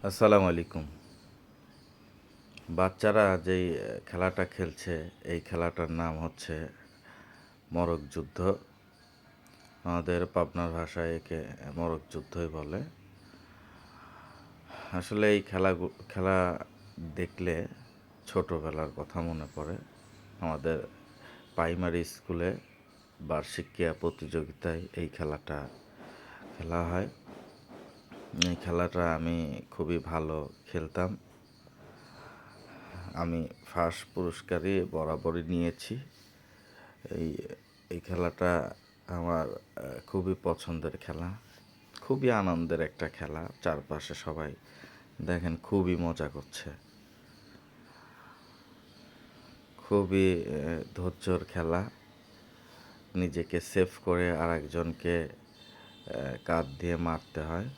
আসসালামু আলাইকুম। বাচ্চারা যেই খেলাটা খেলছে, এই খেলাটার নাম হচ্ছে মরক যুদ্ধ। আমাদের পাবনার ভাষায় একে মরক যুদ্ধই বলে। আসলে এই খেলা দেখলে ছোটবেলার কথা মনে পড়ে। আমাদের প্রাইমারি স্কুলে বার্ষিক ক্রীড়া প্রতিযোগিতায় এই খেলাটা খেলা হয়। এই খেলাটা আমি খুবই ভালো খেলতাম। আমি ফার্স্ট পুরস্কারই বরাবরই নিয়েছি। এই এই খেলাটা আমার খুবই পছন্দের খেলা, খুবই আনন্দের একটা খেলা। চারপাশে সবাই দেখেন খুবই মজা করছে, খুবই ধৈর্যর খেলা। নিজেকে সেভ করে আরেকজনকে কাঁধ দিয়ে মারতে হয়।